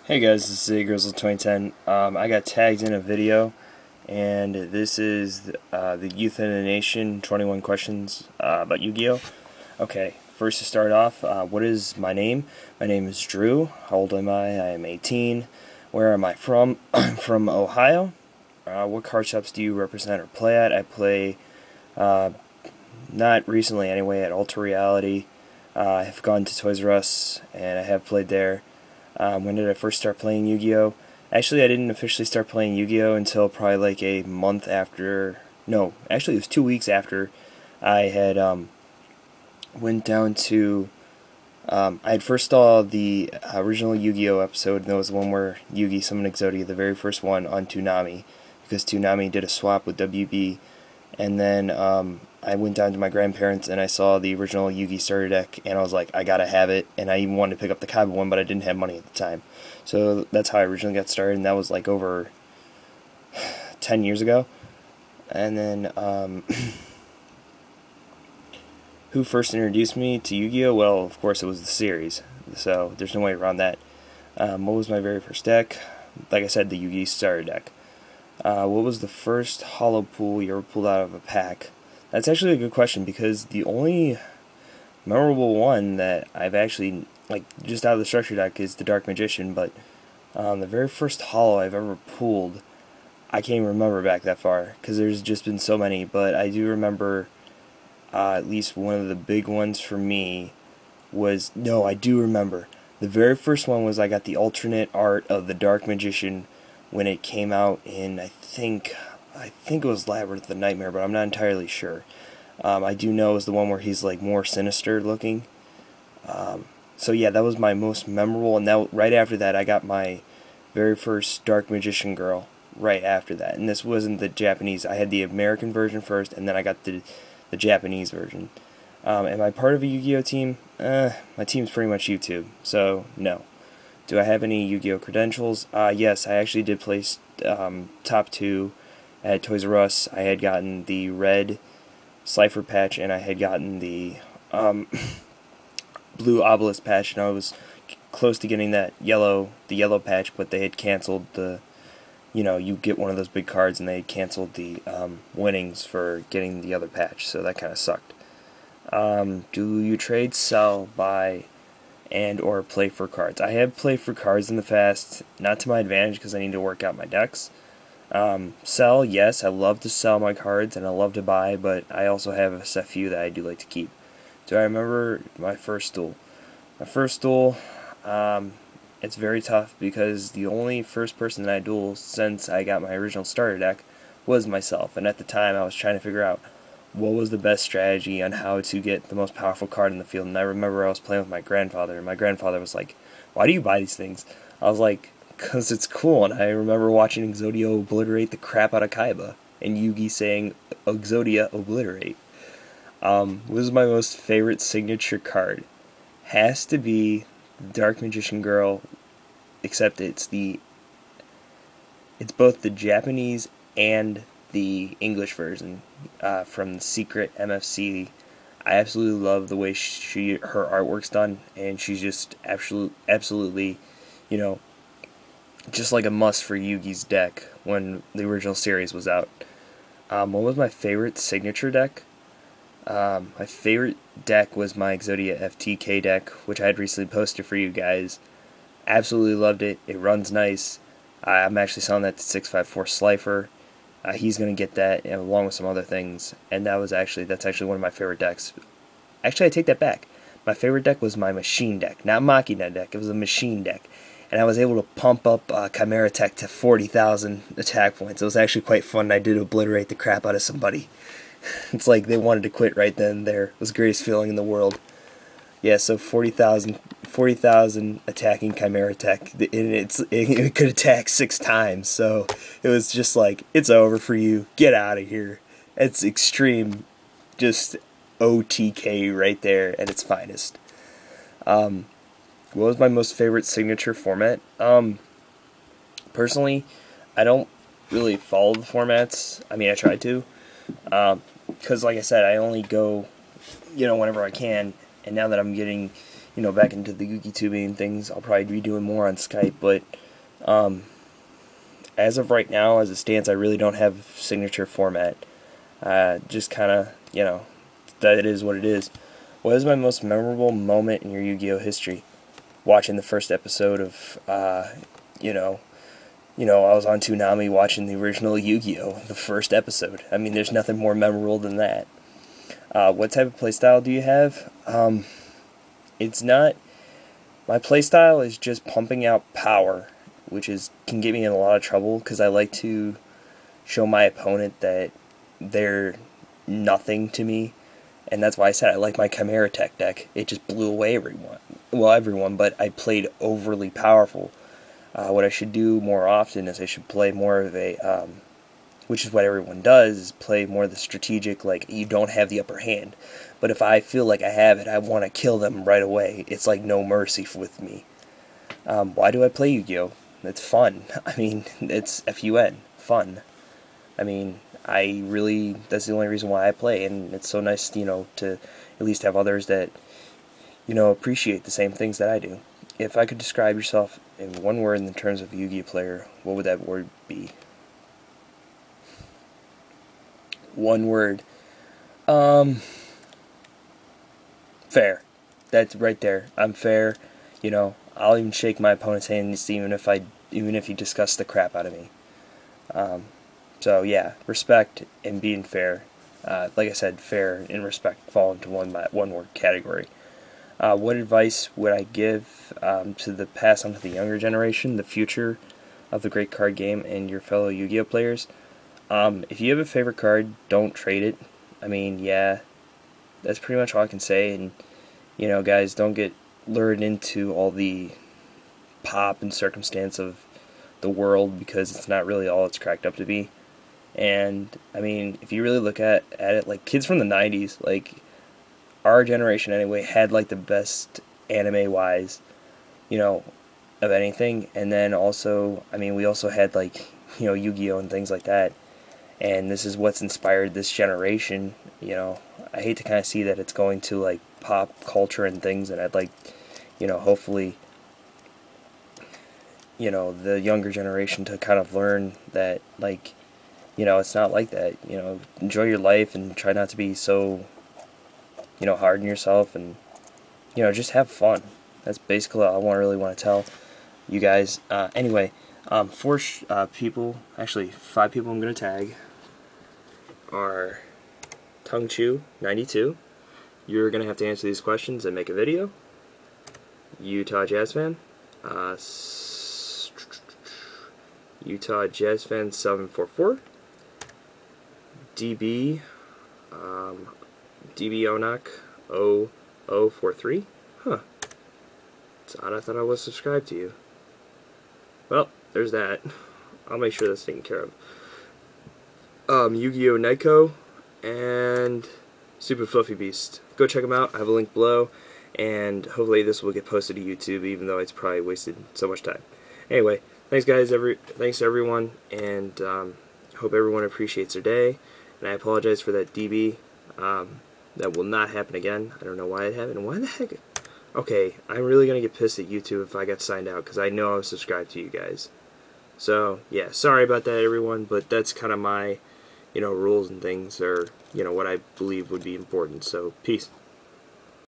Hey guys, this is Questions-agrisel2010. I got tagged in a video, and this is the Youth in the Nation 21 questions about Yu-Gi-Oh! Okay, first to start off, what is my name? My name is Drew. How old am I? I am 18. Where am I from? I'm from Ohio. What card shops do you represent or play at? I play, not recently anyway, at Alter Reality. I have gone to Toys R Us, and I have played there. When did I first start playing Yu-Gi-Oh? Actually, I didn't officially start playing Yu-Gi-Oh until probably like a month after. No, actually, it was 2 weeks after I had went down to. I had first saw the original Yu-Gi-Oh episode, and that was the one where Yugi summoned Exodia, the very first one on Toonami, because Toonami did a swap with WB, and then I went down to my grandparents and I saw the original Yugi starter deck, and I was like, I gotta have it, and I even wanted to pick up the Kaiba one, but I didn't have money at the time. So that's how I originally got started, and that was like over 10 years ago. And then, who first introduced me to Yu-Gi-Oh? Well, of course it was the series, so there's no way around that. What was my very first deck? Like I said, the Yugi starter deck. What was the first holo pool you ever pulled out of a pack? That's actually a good question, because the only memorable one that I've actually, like, just out of the structure deck is the Dark Magician, but the very first holo I've ever pulled, I can't even remember back that far, because there's just been so many, but I do remember at least one of the big ones for me was, no, I do remember. The very first one was I got the alternate art of the Dark Magician when it came out in, I think it was Labyrinth of the Nightmare, but I'm not entirely sure. I do know it was the one where he's like more sinister looking. So yeah, that was my most memorable, and that right after that I got my very first Dark Magician girl right after that. And this wasn't the Japanese. I had the American version first, and then I got the Japanese version. Am I part of a Yu-Gi-Oh team? My team's pretty much YouTube, so no. Do I have any Yu-Gi-Oh credentials? Yes, I actually did place top 2 at Toys R Us. I had gotten the red Slifer patch, and I had gotten the blue Obelisk patch, and I was close to getting the yellow patch, but they had canceled the, you get one of those big cards, and they had canceled the winnings for getting the other patch, so that kind of sucked. Do you trade, sell, buy, and or play for cards? I have played for cards in the past, not to my advantage because I need to work out my decks. Sell, yes, I love to sell my cards and I love to buy, but I also have a set few that I do like to keep. Do I remember my first duel? My first duel, it's very tough because the only first person that I dueled since I got my original starter deck was myself, and at the time I was trying to figure out what was the best strategy on how to get the most powerful card in the field. And I remember I was playing with my grandfather, and my grandfather was like, why do you buy these things? I was like, because it's cool. And I remember watching Exodia obliterate the crap out of Kaiba, and Yugi saying, Exodia obliterate. What was my most favorite signature card? Has to be Dark Magician Girl, except it's both the Japanese and the English version from the Secret MFC. I absolutely love the way her artwork's done, and she's just absolutely, just like a must for Yugi's deck when the original series was out. What was my favorite signature deck? My favorite deck was my Exodia FTK deck, which I had recently posted for you guys. Absolutely loved it. It runs nice. I'm actually selling that to 654 Slifer. He's going to get that along with some other things, and that's actually one of my favorite decks. Actually, I take that back. My favorite deck was my machine deck, not Machina deck. It was a machine deck, and I was able to pump up Chimera Tech to 40,000 attack points. It was actually quite fun. I did obliterate the crap out of somebody. It's like they wanted to quit right then and there. It was the greatest feeling in the world. Yeah, so 40,000 attacking Chimera Tech, and it could attack 6 times, so it was just like, it's over for you, get out of here. It's extreme, just OTK right there at its finest. What was my most favorite signature format? Personally, I don't really follow the formats. I mean, I try to, because like I said, I only go, whenever I can. And now that I'm getting, back into the Yu-Gi-tubing and things. I'll probably be doing more on Skype, but as of right now, as it stands, I really don't have a signature format. Just kind of, that it is what it is. What is my most memorable moment in your Yu-Gi-Oh history? Watching the first episode of, I was on Toonami watching the original Yu-Gi-Oh, the first episode. I mean, there's nothing more memorable than that. What type of playstyle do you have? It's not... My playstyle is just pumping out power, which can get me in a lot of trouble, because I like to show my opponent that they're nothing to me, and that's why I said I like my Chimera Tech deck. It just blew away everyone, but I played overly powerful. What I should do more often is I should play more of a, which is what everyone does, is play more of the strategic, like, you don't have the upper hand. But if I feel like I have it, I want to kill them right away. It's like no mercy with me. Why do I play Yu-Gi-Oh? It's fun. I mean, it's F-U-N, fun. I mean, that's the only reason why I play, and it's so nice, to at least have others that, appreciate the same things that I do. If I could describe yourself in one word in terms of a Yu-Gi-Oh player, what would that word be? One word. Fair. That's right there. I'm fair. I'll even shake my opponent's hand even if he disgusts the crap out of me. So yeah, respect and being fair. Like I said, fair and respect fall into one word category. What advice would I give to pass on to the younger generation, the future of the great card game, and your fellow Yu-Gi-Oh players? If you have a favorite card, don't trade it. I mean, yeah, that's pretty much all I can say. And guys, don't get lured into all the pop and circumstance of the world, because it's not really all it's cracked up to be. And I mean, if you really look at it, like, kids from the 90s, like our generation anyway, had like the best anime wise, of anything. And then also, I mean, we also had like, Yu-Gi-Oh and things like that. And this is what's inspired this generation. I hate to kind of see that it's going to like pop culture and things, and I'd like, hopefully, the younger generation to kind of learn that, like, it's not like that. Enjoy your life and try not to be so, hard on yourself, and, just have fun. That's basically all I really want to tell you guys. Anyway, 5 people I'm going to tag are Tungchu92. You're going to have to answer these questions and make a video. Utah Jazz Fan. Utah Jazz Fan 744. DB Onak 0043. Huh. It's odd, I thought I was subscribed to you. Well, there's that. I'll make sure that's taken care of. Yu-Gi-Oh! Naiko and Super Fluffy Beast. Go check them out. I have a link below, and hopefully this will get posted to YouTube, even though it's probably wasted so much time. Anyway, thanks guys, thanks to everyone, and hope everyone appreciates their day. And I apologize for that DB. That will not happen again. I don't know why it happened. Why the heck? Okay, I'm really gonna get pissed at YouTube if I got signed out, because I know I was subscribed to you guys. So yeah, sorry about that, everyone. But that's kind of my, rules and things, or what I believe would be important. So peace.